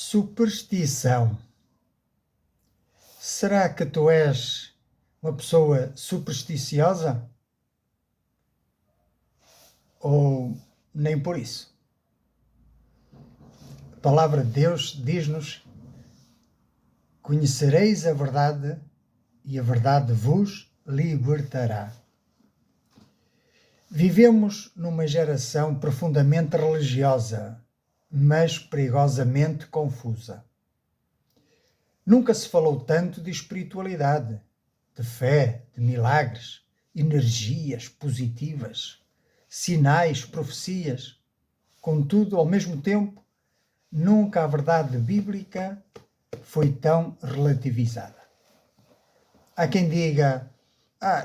Superstição. Será que tu és uma pessoa supersticiosa? Ou nem por isso? A palavra de Deus diz-nos: conhecereis a verdade e a verdade vos libertará. Vivemos numa geração profundamente religiosa, mas perigosamente confusa. Nunca se falou tanto de espiritualidade, de fé, de milagres, energias positivas, sinais, profecias. Contudo, ao mesmo tempo, nunca a verdade bíblica foi tão relativizada. Há quem diga: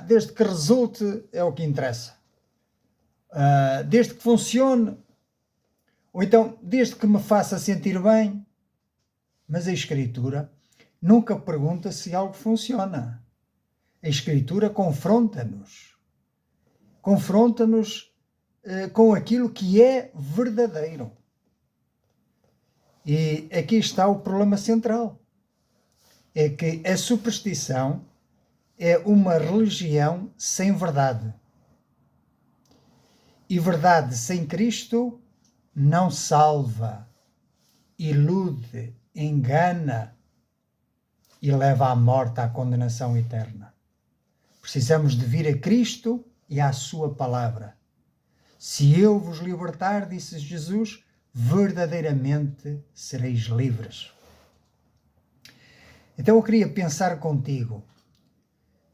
desde que resulte é o que interessa. Desde que funcione, ou então desde que me faça sentir bem. Mas a Escritura nunca pergunta se algo funciona. A Escritura confronta-nos com aquilo que é verdadeiro. E aqui está o problema central. É que a superstição é uma religião sem verdade. E verdade sem Cristo não salva, ilude, engana e leva à morte, à condenação eterna. Precisamos de vir a Cristo e à sua palavra. Se eu vos libertar, disse Jesus, verdadeiramente sereis livres. Então eu queria pensar contigo,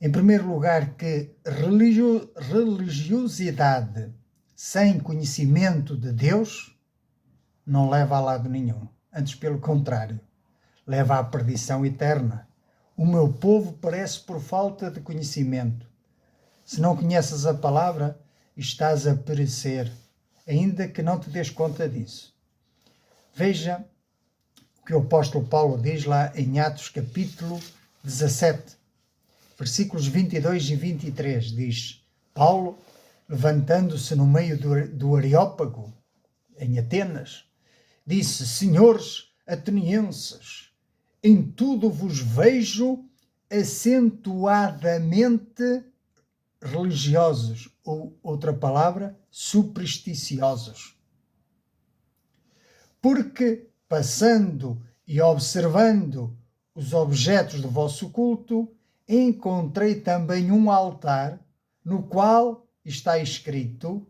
em primeiro lugar, que religiosidade sem conhecimento de Deus não leva a lado nenhum. Antes, pelo contrário, leva à perdição eterna. O meu povo perece por falta de conhecimento. Se não conheces a palavra, estás a perecer, ainda que não te des conta disso. Veja o que o apóstolo Paulo diz lá em Atos capítulo 17, versículos 22 e 23. Diz Paulo, levantando-se no meio do Areópago, em Atenas, disse: senhores atenienses, em tudo vos vejo acentuadamente religiosos, ou outra palavra, supersticiosos. Porque, passando e observando os objetos do vosso culto, encontrei também um altar no qual está inscrito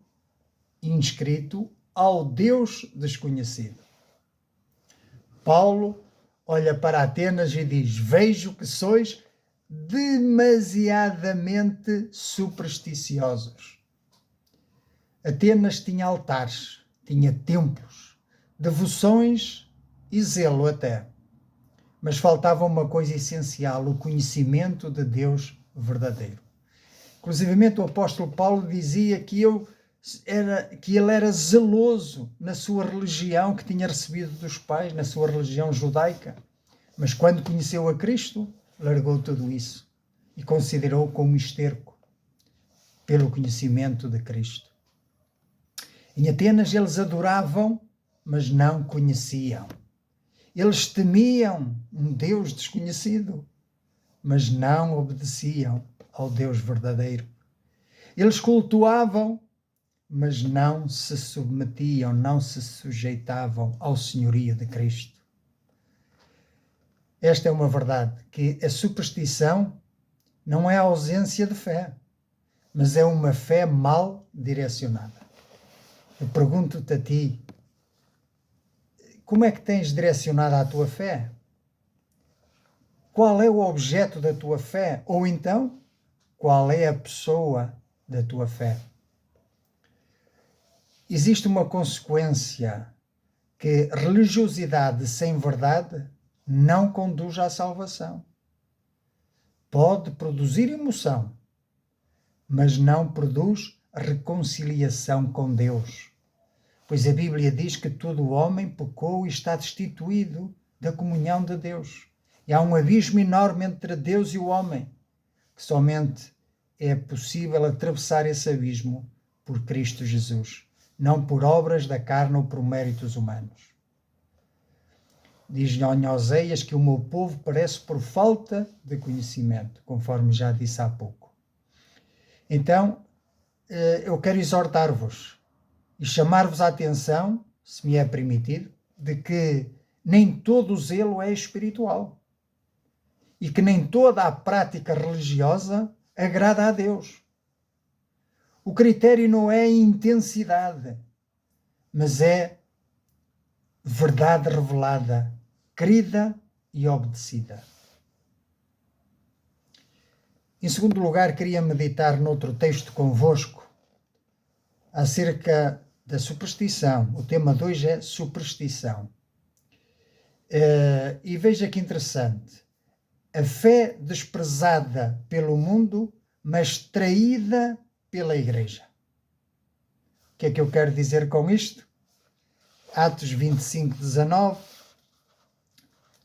ao Deus desconhecido. Paulo olha para Atenas e diz: vejo que sois demasiadamente supersticiosos. Atenas tinha altares, tinha templos, devoções e zelo até. Mas faltava uma coisa essencial: o conhecimento de Deus verdadeiro. Inclusivamente o apóstolo Paulo dizia que ele era zeloso na sua religião que tinha recebido dos pais, na sua religião judaica. Mas quando conheceu a Cristo, largou tudo isso e considerou como esterco pelo conhecimento de Cristo. Em Atenas eles adoravam, mas não conheciam. Eles temiam um Deus desconhecido, mas não obedeciam ao Deus verdadeiro. Eles cultuavam, mas não se submetiam, não se sujeitavam ao senhorio de Cristo. Esta é uma verdade, que a superstição não é a ausência de fé, mas é uma fé mal direcionada. Eu pergunto-te a ti, como é que tens direcionado a tua fé? Qual é o objeto da tua fé? Ou então, qual é a pessoa da tua fé? Existe uma consequência, que religiosidade sem verdade não conduz à salvação. Pode produzir emoção, mas não produz reconciliação com Deus. Pois a Bíblia diz que todo homem pecou e está destituído da comunhão de Deus. E há um abismo enorme entre Deus e o homem, que somente é possível atravessar esse abismo por Cristo Jesus, não por obras da carne ou por méritos humanos. Diz em Oséias que o meu povo perece por falta de conhecimento, conforme já disse há pouco. Então, eu quero exortar-vos e chamar-vos a atenção, se me é permitido, de que nem todo o zelo é espiritual e que nem toda a prática religiosa agrada a Deus. O critério não é intensidade, mas é verdade revelada, querida e obedecida. Em segundo lugar, queria meditar noutro texto convosco acerca da superstição. O tema de hoje é superstição. E veja que interessante. A fé desprezada pelo mundo, mas traída pela Igreja. O que é que eu quero dizer com isto? Atos 25, 19.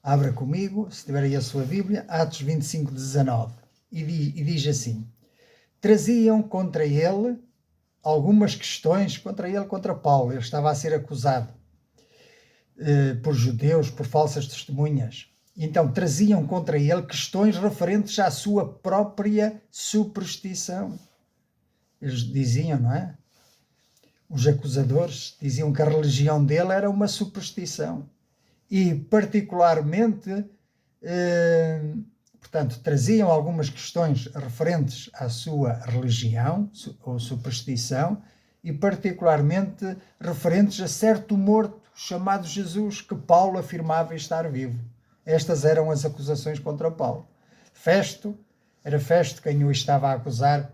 Abra comigo, se tiver aí a sua Bíblia, Atos 25, 19. E diz assim: traziam contra ele algumas questões, contra Paulo. Ele estava a ser acusado por judeus, por falsas testemunhas. Então traziam contra ele questões referentes à sua própria superstição. Eles diziam, não é? Os acusadores diziam que a religião dele era uma superstição. E particularmente, portanto, traziam algumas questões referentes à sua religião ou superstição e particularmente referentes a certo morto chamado Jesus, que Paulo afirmava estar vivo. Estas eram as acusações contra Paulo. Era Festo quem o estava a acusar,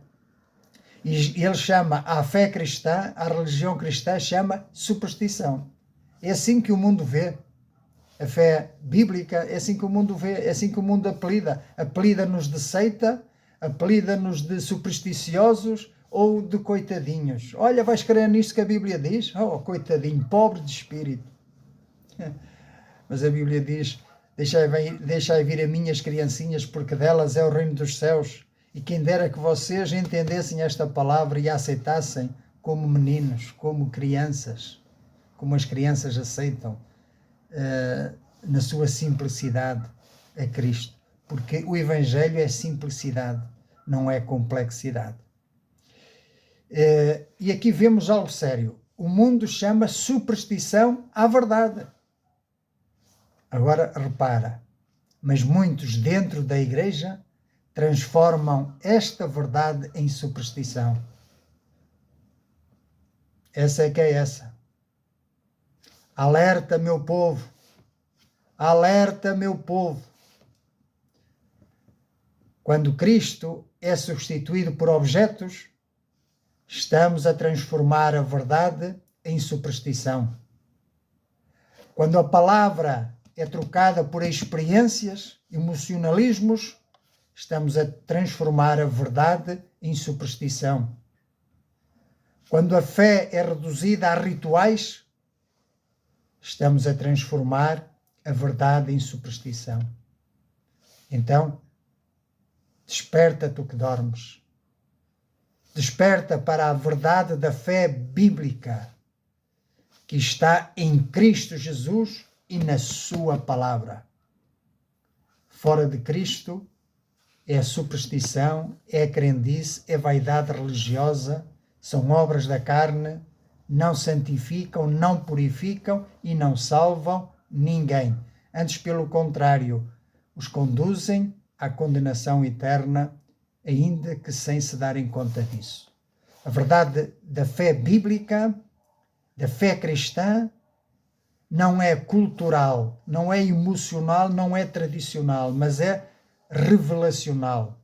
e ele chama a fé cristã, a religião cristã, chama superstição. É assim que o mundo vê. A fé bíblica é assim que o mundo vê, é assim que o mundo apelida. Apelida-nos de seita, apelida-nos de supersticiosos ou de coitadinhos. Olha, vais crer nisto que a Bíblia diz? Oh, coitadinho, pobre de espírito. Mas a Bíblia diz: deixai vir a minhas criancinhas, porque delas é o reino dos céus. E quem dera que vocês entendessem esta palavra e a aceitassem como meninos, como crianças, como as crianças aceitam na sua simplicidade a Cristo. Porque o Evangelho é simplicidade, não é complexidade. E aqui vemos algo sério. O mundo chama superstição à verdade. Agora repara, mas muitos dentro da Igreja transformam esta verdade em superstição. Essa é que é essa. Alerta, meu povo. Alerta, meu povo. Quando Cristo é substituído por objetos, estamos a transformar a verdade em superstição. Quando a palavra é trocada por experiências, emocionalismos, estamos a transformar a verdade em superstição. Quando a fé é reduzida a rituais, estamos a transformar a verdade em superstição. Então, desperta tu que dormes. Desperta para a verdade da fé bíblica que está em Cristo Jesus e na sua palavra. Fora de Cristo é superstição, é crendice, é vaidade religiosa, são obras da carne, não santificam, não purificam e não salvam ninguém. Antes, pelo contrário, os conduzem à condenação eterna, ainda que sem se darem conta disso. A verdade da fé bíblica, da fé cristã, não é cultural, não é emocional, não é tradicional, mas é revelacional.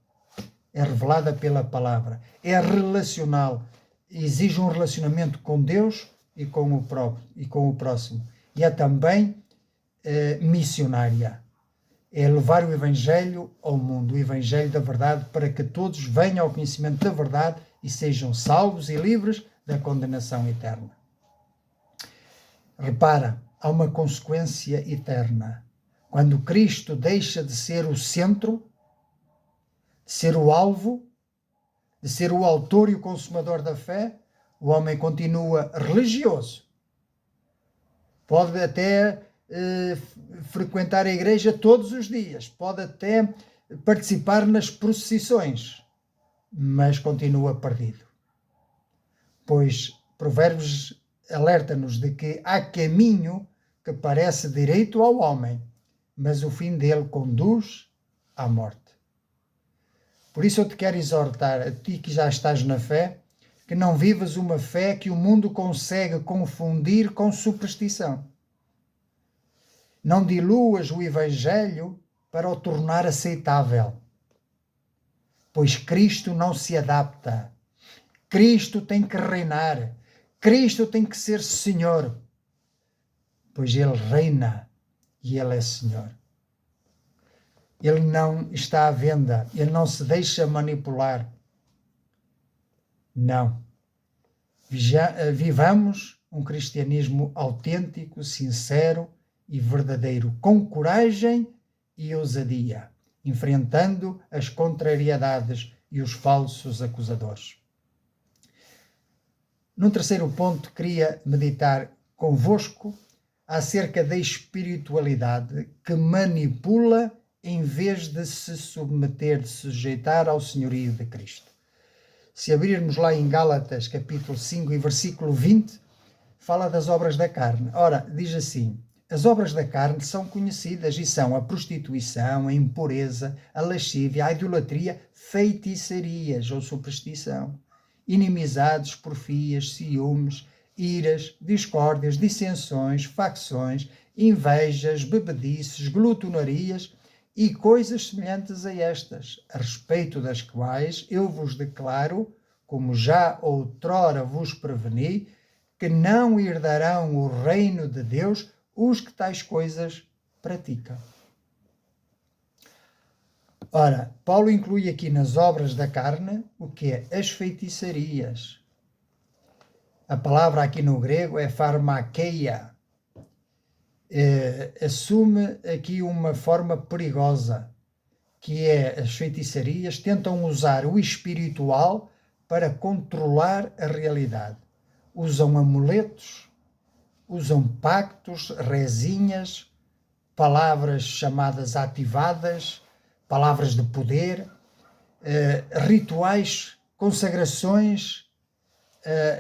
É revelada pela palavra. É relacional. Exige um relacionamento com Deus e com o próprio e com o próximo. E é também missionária. É levar o Evangelho ao mundo, o Evangelho da verdade, para que todos venham ao conhecimento da verdade e sejam salvos e livres da condenação eterna. Repara, há uma consequência eterna. Quando Cristo deixa de ser o centro, de ser o alvo, de ser o autor e o consumador da fé, o homem continua religioso. Pode até frequentar a igreja todos os dias, pode até participar nas procissões, mas continua perdido. Pois Provérbios alerta-nos de que há caminho que parece direito ao homem, mas o fim dele conduz à morte. Por isso eu te quero exortar, a ti que já estás na fé, que não vivas uma fé que o mundo consegue confundir com superstição. Não diluas o Evangelho para o tornar aceitável, pois Cristo não se adapta. Cristo tem que reinar. Cristo tem que ser Senhor, pois Ele reina e Ele é Senhor. Ele não está à venda, Ele não se deixa manipular. Não. Vivamos um cristianismo autêntico, sincero e verdadeiro, com coragem e ousadia, enfrentando as contrariedades e os falsos acusadores. Num terceiro ponto, queria meditar convosco acerca da espiritualidade que manipula em vez de se submeter, de se sujeitar ao senhorio de Cristo. Se abrirmos lá em Gálatas, capítulo 5 e versículo 20, fala das obras da carne. Ora, diz assim: as obras da carne são conhecidas e são a prostituição, a impureza, a lascívia, a idolatria, feitiçarias ou superstição, inimizades, porfias, ciúmes, iras, discórdias, dissensões, facções, invejas, bebedices, glutonarias e coisas semelhantes a estas, a respeito das quais eu vos declaro, como já outrora vos preveni, que não herdarão o reino de Deus os que tais coisas praticam. Ora, Paulo inclui aqui nas obras da carne o que é as feitiçarias. A palavra aqui no grego é pharmakeia. Assume aqui uma forma perigosa, que é as feitiçarias tentam usar o espiritual para controlar a realidade. Usam amuletos, usam pactos, rezinhas, palavras chamadas ativadas, palavras de poder, rituais, consagrações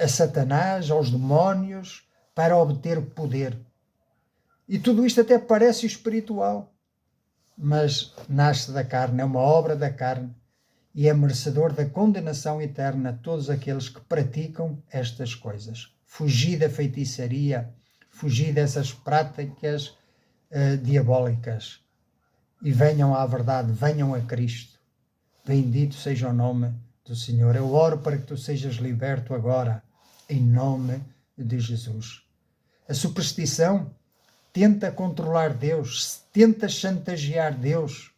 a Satanás, aos demónios, para obter poder. E tudo isto até parece espiritual, mas nasce da carne, é uma obra da carne e é merecedor da condenação eterna todos aqueles que praticam estas coisas. Fugir da feitiçaria, fugir dessas práticas diabólicas e venham à verdade, venham a Cristo. Bendito seja o nome do Senhor. Eu oro para que tu sejas liberto agora, em nome de Jesus. A superstição tenta controlar Deus, tenta chantagear Deus,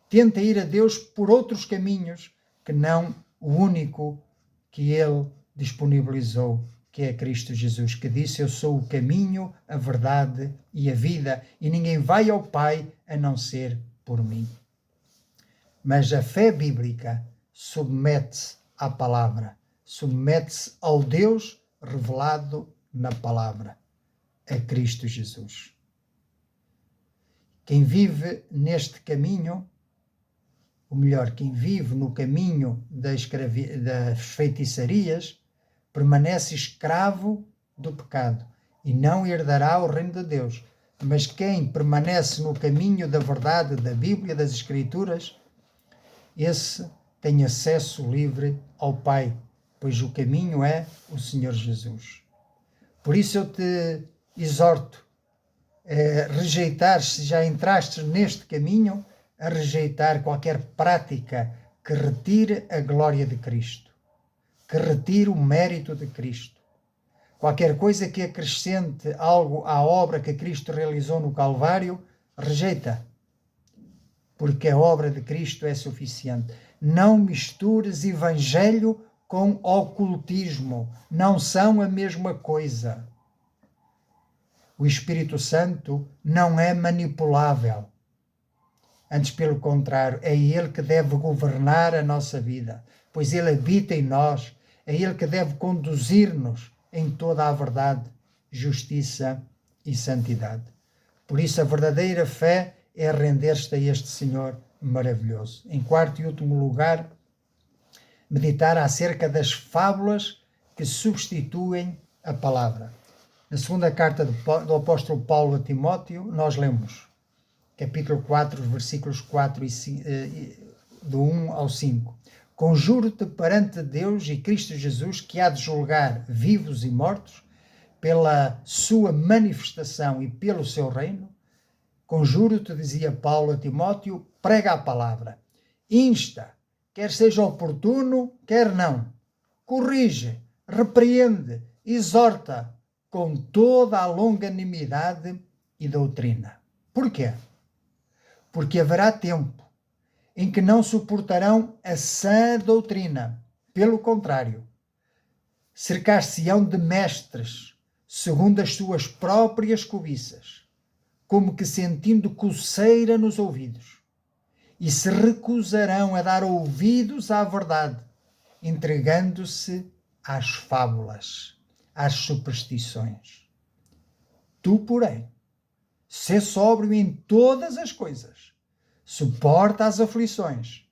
tenta ir a Deus por outros caminhos que não o único que Ele disponibilizou, que é Cristo Jesus, que disse: eu sou o caminho, a verdade e a vida, e ninguém vai ao Pai a não ser por mim. Mas a fé bíblica submete-se à palavra, submete-se ao Deus revelado na palavra, a Cristo Jesus. Quem vive neste caminho, ou melhor, quem vive no caminho das feitiçarias, permanece escravo do pecado e não herdará o reino de Deus. Mas quem permanece no caminho da verdade, da Bíblia, das Escrituras, esse tem acesso livre ao Pai, pois o caminho é o Senhor Jesus. Por isso eu te exorto a rejeitar, se já entraste neste caminho, a rejeitar qualquer prática que retire a glória de Cristo, que retire o mérito de Cristo. Qualquer coisa que acrescente algo à obra que Cristo realizou no Calvário, rejeita, porque a obra de Cristo é suficiente. Não mistures evangelho com ocultismo, não são a mesma coisa. O Espírito Santo não é manipulável. Antes, pelo contrário, é Ele que deve governar a nossa vida, pois Ele habita em nós, é Ele que deve conduzir-nos em toda a verdade, justiça e santidade. Por isso, a verdadeira fé é render-te a este Senhor maravilhoso. Em quarto e último lugar, meditar acerca das fábulas que substituem a palavra. Na segunda carta do apóstolo Paulo a Timóteo, nós lemos, capítulo 4, versículos 4 do 1 ao 5. Conjuro-te perante Deus e Cristo Jesus, que há de julgar vivos e mortos, pela sua manifestação e pelo seu reino. Conjuro-te, dizia Paulo a Timóteo, prega a palavra, insta, quer seja oportuno, quer não, corrige, repreende, exorta, com toda a longanimidade e doutrina. Porquê? Porque haverá tempo em que não suportarão a sã doutrina. Pelo contrário, cercar-se-ão de mestres, segundo as suas próprias cobiças, como que sentindo coceira nos ouvidos, e se recusarão a dar ouvidos à verdade, entregando-se às fábulas, às superstições. Tu, porém, sê sóbrio em todas as coisas, suporta as aflições,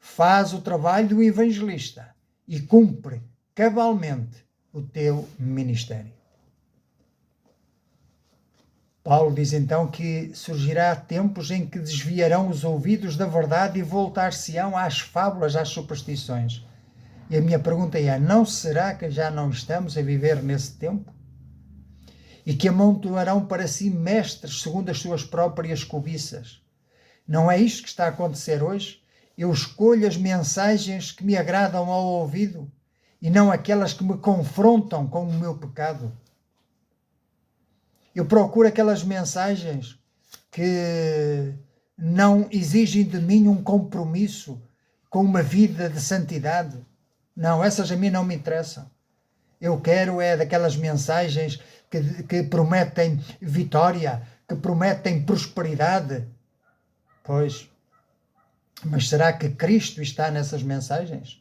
faz o trabalho do evangelista e cumpre cabalmente o teu ministério. Paulo diz então que surgirá tempos em que desviarão os ouvidos da verdade e voltar-se-ão às fábulas, às superstições. E a minha pergunta é, não será que já não estamos a viver nesse tempo? E que amontoarão para si mestres segundo as suas próprias cobiças? Não é isto que está a acontecer hoje? Eu escolho as mensagens que me agradam ao ouvido e não aquelas que me confrontam com o meu pecado. Eu procuro aquelas mensagens que não exigem de mim um compromisso com uma vida de santidade. Não, essas a mim não me interessam. Eu quero é daquelas mensagens que prometem vitória, que prometem prosperidade. Pois, mas será que Cristo está nessas mensagens?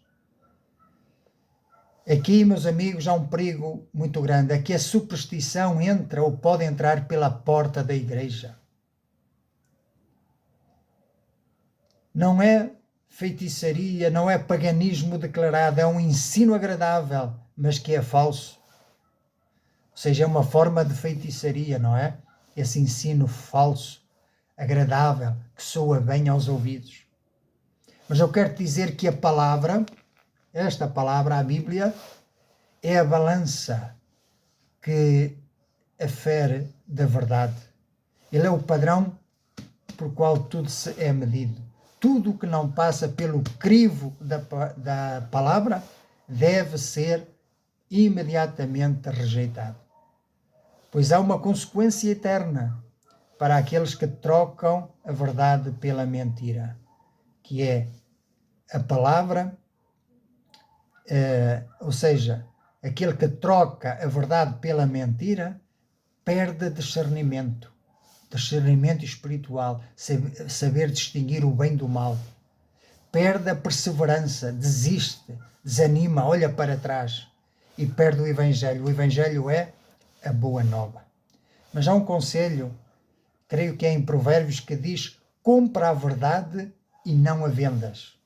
Aqui, meus amigos, há um perigo muito grande, é que a superstição entra ou pode entrar pela porta da igreja. Não é feitiçaria, não é paganismo declarado, é um ensino agradável, mas que é falso. Ou seja, é uma forma de feitiçaria, não é? Esse ensino falso, agradável, que soa bem aos ouvidos. Mas eu quero te dizer que a palavra, esta palavra, a Bíblia, é a balança que afere da verdade. Ele é o padrão por qual tudo é medido. Tudo o que não passa pelo crivo da palavra deve ser imediatamente rejeitado. Pois há uma consequência eterna para aqueles que trocam a verdade pela mentira, que é a palavra, ou seja, aquele que troca a verdade pela mentira perde discernimento espiritual, saber distinguir o bem do mal. Perde a perseverança, desiste, desanima, olha para trás e perde o Evangelho. O Evangelho é a boa nova. Mas há um conselho, creio que é em Provérbios, que diz: compra a verdade e não a vendas.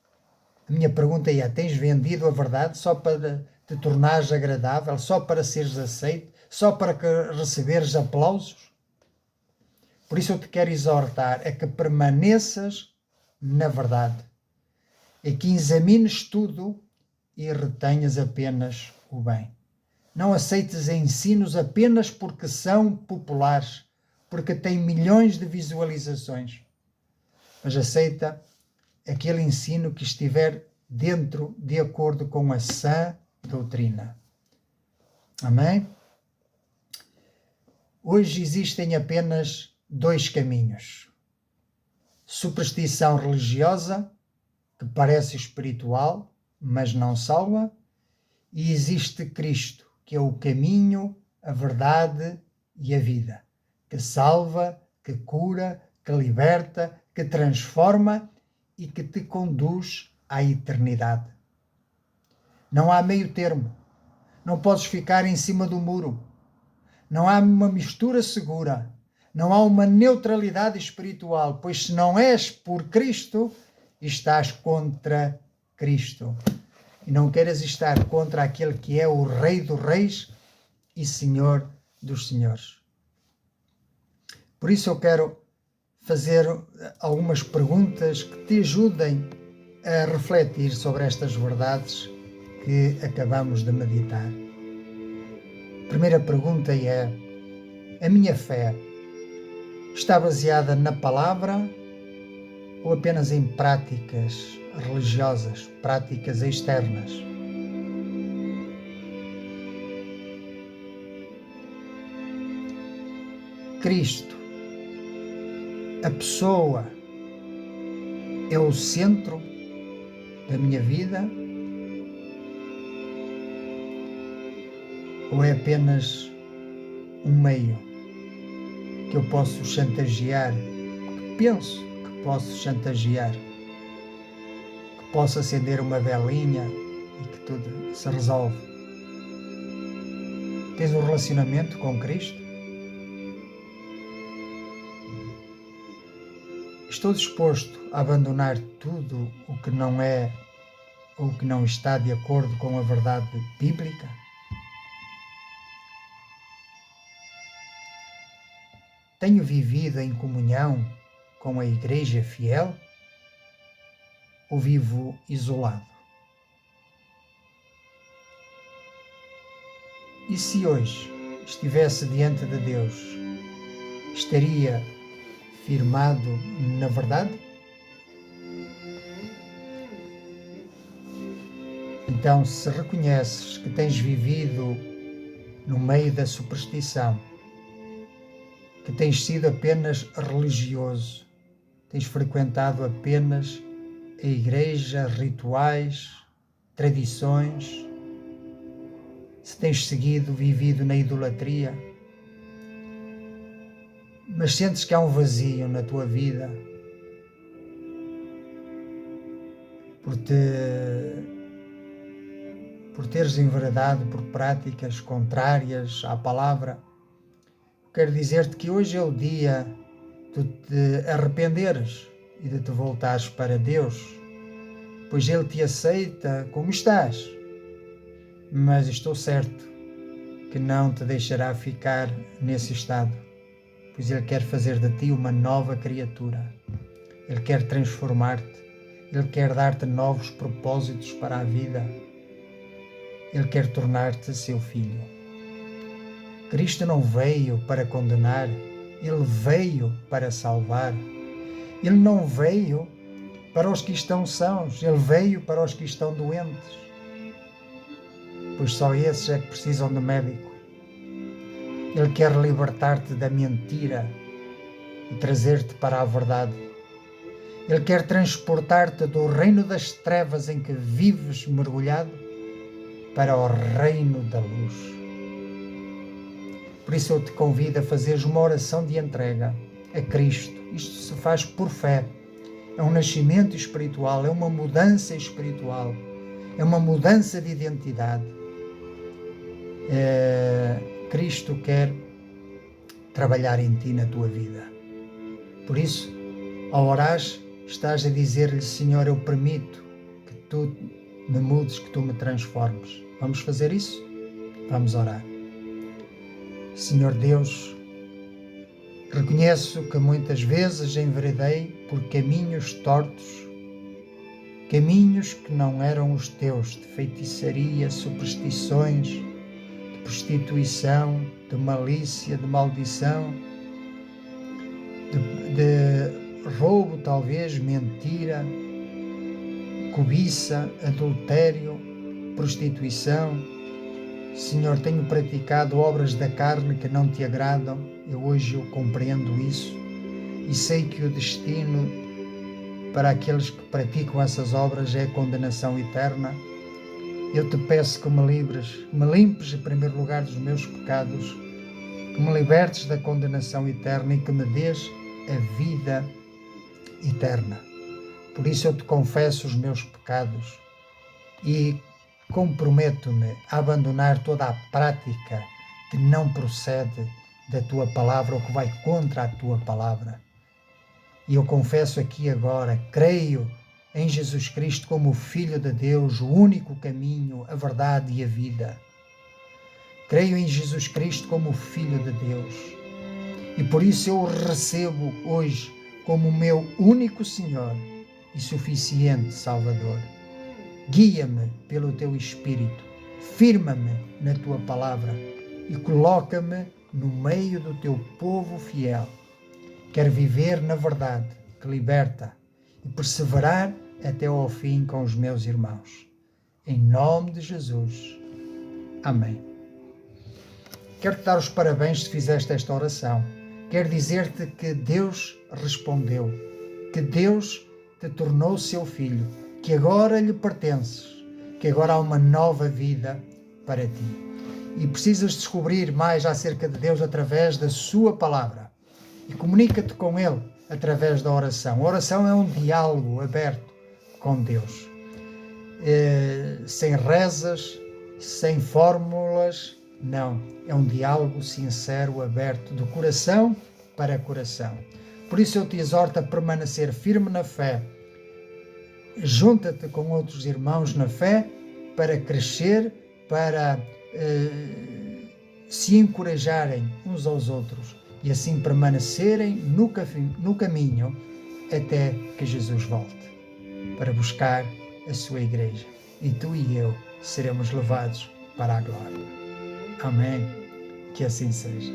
A minha pergunta é: tens vendido a verdade só para te tornares agradável, só para seres aceito, só para receberes aplausos? Por isso eu te quero exortar a que permaneças na verdade, e que examines tudo e retenhas apenas o bem. Não aceites ensinos apenas porque são populares, porque têm milhões de visualizações, mas aceita aquele ensino que estiver dentro, de acordo com a sã doutrina. Amém? Hoje existem apenas dois caminhos: superstição religiosa, que parece espiritual, mas não salva, e existe Cristo, que é o caminho, a verdade e a vida, que salva, que cura, que liberta, que transforma e que te conduz à eternidade. Não há meio termo. Não podes ficar em cima do muro. Não há uma mistura segura. Não há uma neutralidade espiritual, pois se não és por Cristo, estás contra Cristo. E não queres estar contra aquele que é o Rei dos Reis e Senhor dos Senhores. Por isso eu quero fazer algumas perguntas que te ajudem a refletir sobre estas verdades que acabamos de meditar. A primeira pergunta é: a minha fé está baseada na palavra ou apenas em práticas religiosas, práticas externas? Cristo, a pessoa, é o centro da minha vida ou é apenas um meio que eu posso chantagear, que penso que posso chantagear, que posso acender uma velinha e que tudo se resolve? Tens um relacionamento com Cristo? Estou disposto a abandonar tudo o que não é ou que não está de acordo com a verdade bíblica? Tenho vivido em comunhão com a Igreja fiel ou vivo isolado? E se hoje estivesse diante de Deus, estaria firmado na verdade? Então, se reconheces que tens vivido no meio da superstição, que tens sido apenas religioso, tens frequentado apenas a igreja, rituais, tradições, se tens vivido na idolatria, mas sentes que há um vazio na tua vida por teres enveredado por práticas contrárias à palavra, quero dizer-te que hoje é o dia de te arrependeres e de te voltares para Deus, pois Ele te aceita como estás, mas estou certo que não te deixará ficar nesse estado, pois Ele quer fazer de ti uma nova criatura. Ele quer transformar-te. Ele quer dar-te novos propósitos para a vida. Ele quer tornar-te seu filho. Cristo não veio para condenar, Ele veio para salvar. Ele não veio para os que estão sãos, Ele veio para os que estão doentes, pois só esses é que precisam de médico. Ele quer libertar-te da mentira e trazer-te para a verdade. Ele quer transportar-te do reino das trevas em que vives mergulhado para o reino da luz. Por isso eu te convido a fazeres uma oração de entrega a Cristo. Isto se faz por fé. É um nascimento espiritual, é uma mudança espiritual, é uma mudança de identidade. Cristo quer trabalhar em ti, na tua vida. Por isso, ao orares, estás a dizer-lhe: Senhor, eu permito que tu me mudes, que tu me transformes. Vamos fazer isso? Vamos orar. Senhor Deus, reconheço que muitas vezes enveredei por caminhos tortos, caminhos que não eram os teus, de feitiçaria, superstições, de prostituição, de malícia, de maldição, de roubo talvez, mentira, cobiça, adultério, prostituição. Senhor, tenho praticado obras da carne que não te agradam. Hoje eu compreendo isso e sei que o destino para aqueles que praticam essas obras é a condenação eterna. Eu te peço que me limpes em primeiro lugar dos meus pecados, que me libertes da condenação eterna e que me dês a vida eterna. Por isso eu te confesso os meus pecados e comprometo-me a abandonar toda a prática que não procede da tua palavra ou que vai contra a tua palavra. E eu confesso aqui agora, creio em Jesus Cristo como o Filho de Deus, o único caminho, a verdade e a vida. Creio em Jesus Cristo como o Filho de Deus. E por isso eu o recebo hoje como o meu único Senhor e suficiente Salvador. Guia-me pelo teu Espírito, firma-me na tua palavra e coloca-me no meio do teu povo fiel. Quero viver na verdade que liberta e perseverar até ao fim com os meus irmãos. Em nome de Jesus. Amém. Quero-te dar os parabéns se fizeste esta oração. Quero dizer-te que Deus respondeu, que Deus te tornou seu filho, que agora lhe pertences, que agora há uma nova vida para ti. E precisas descobrir mais acerca de Deus através da sua palavra. E comunica-te com Ele através da oração. A oração é um diálogo aberto com Deus. Sem rezas, sem fórmulas, não. É um diálogo sincero, aberto, de coração para coração. Por isso eu te exorto a permanecer firme na fé. Junta-te com outros irmãos na fé para crescer, para se encorajarem uns aos outros e assim permanecerem no caminho até que Jesus volte para buscar a sua igreja. E tu e eu seremos levados para a glória. Amém. Que assim seja.